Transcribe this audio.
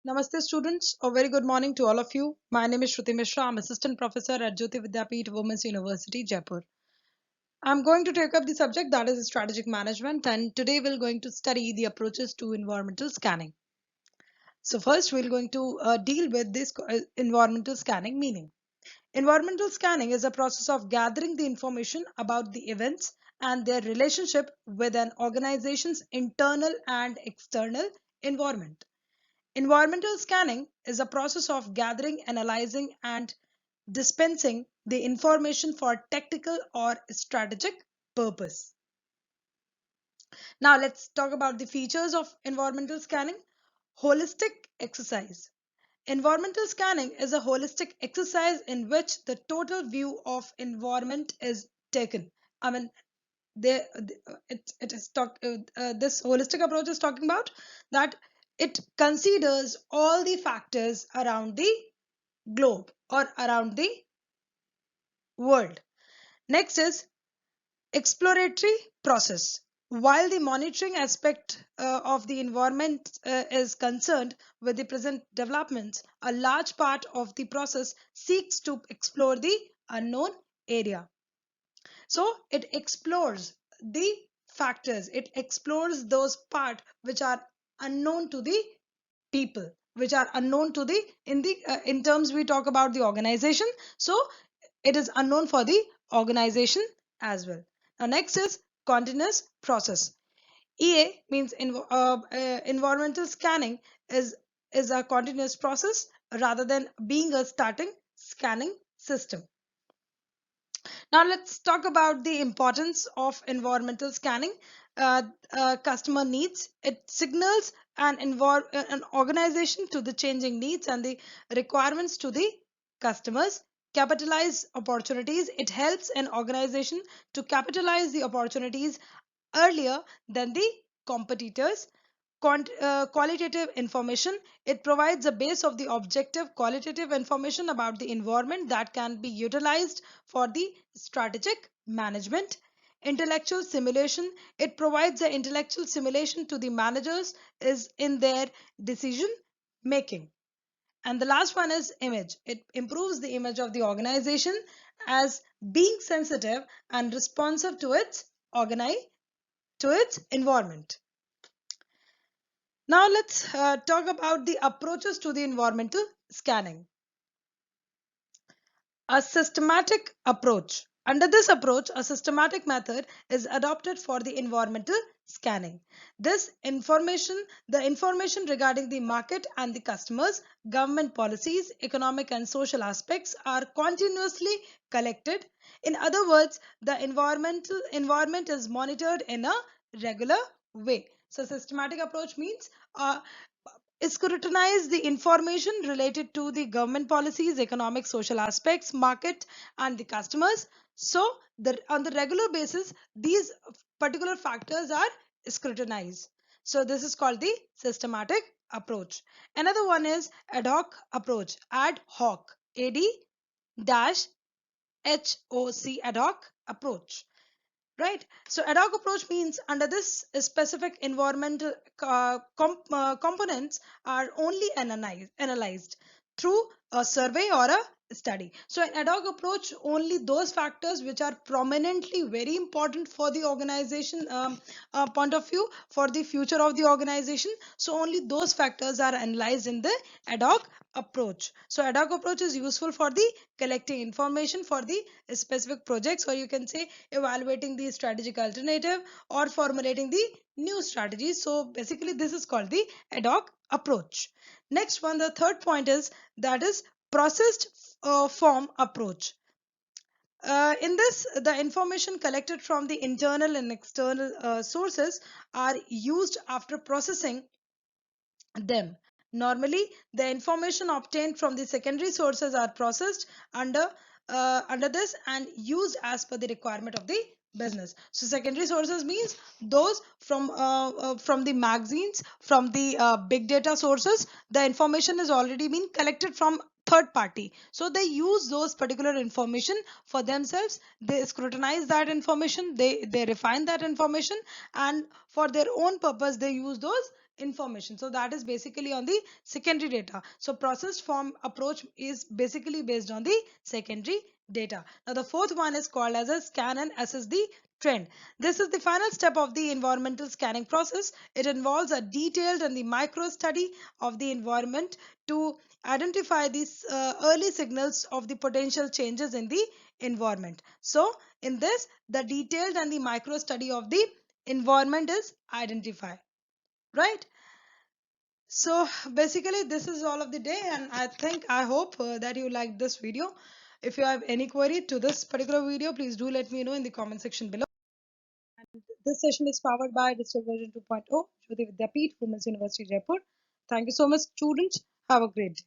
Namaste students, a very good morning to all of you. My name is Shruti Mishra. I'm Assistant Professor at Jyoti Vidyapeeth Women's University, Jaipur. I'm going to take up the subject that is strategic management, and today we're going to study the approaches to environmental scanning. So first we're going to deal with this environmental scanning meaning. Environmental scanning is a process of gathering the information about the events and their relationship with an organization's internal and external environment. Environmental scanning is a process of gathering, analyzing, and dispensing the information for tactical or strategic purpose. Now let's talk about the features of environmental scanning. Holistic exercise. Environmental scanning is a holistic exercise in which the total view of environment is taken. I mean, they, it is this holistic approach is talking about that it considers all the factors around the globe or around the world. Next is exploratory process. While the monitoring aspect of the environment is concerned with the present developments, a large part of the process seeks to explore the unknown area. So it explores the factors, it explores those parts which are unknown to the people, which are unknown to the in terms we talk about the organization. So it is unknown for the organization as well. Now next is continuous process. EA means environmental scanning is a continuous process rather than being a starting scanning system. Now let's talk about the importance of environmental scanning. Customer needs. It signals an organization to the changing needs and the requirements to the customers. Capitalize opportunities. It helps an organization to capitalize the opportunities earlier than the competitors. Qualitative information. It provides a base of the objective qualitative information about the environment that can be utilized for the strategic management. Intellectual simulation. It provides the intellectual simulation to the managers is in their decision making. And the last one is image. It improves the image of the organization as being sensitive and responsive to its environment. Now let's talk about the approaches to the environmental scanning. A systematic approach. Under this approach, a systematic method is adopted for the environmental scanning. The information regarding the market and the customers, government policies, economic and social aspects are continuously collected. In other words, the environment is monitored in a regular way. So systematic approach means scrutinize the information related to the government policies, economic, social aspects, market, and the customers. So, on the regular basis, these particular factors are scrutinized. So, this is called the systematic approach. Another one is ad hoc approach. Ad hoc. AD dash HOC ad hoc approach. Right. So ad hoc approach means under this specific environmental components are only analyzed through a survey or a study. So an ad hoc approach only those factors which are prominently very important for the organization point of view for the future of the organization. So only those factors are analyzed in the ad hoc approach. So ad hoc approach is useful for the collecting information for the specific projects, or you can say evaluating the strategic alternative or formulating the new strategies. So basically this is called the ad hoc approach. Next one, the third point is that is processed form approach. In this, the information collected from the internal and external sources are used after processing them. Normally, the information obtained from the secondary sources are processed under this and used as per the requirement of the business. So secondary sources means those from the magazines, from the big data sources. The information has already been collected from third party, so they use those particular information for themselves. They scrutinize that information, they refine that information, and for their own purpose they use those information. So that is basically on the secondary data. So processed form approach is basically based on the secondary data. Now the fourth one is called as a scan and assess the trend. This is the final step of the environmental scanning process. It involves a detailed and the micro study of the environment to identify these early signals of the potential changes in the environment. So in this, the detailed and the micro study of the environment is identified, right? So basically this is all of the day, and I hope that you liked this video. If you have any query to this particular video, please do let me know in the comment section below. This session is powered by Digital Version 2.0, Jyoti Vidyapeeth, Women's University Jaipur. Thank you so much, students. Have a great day.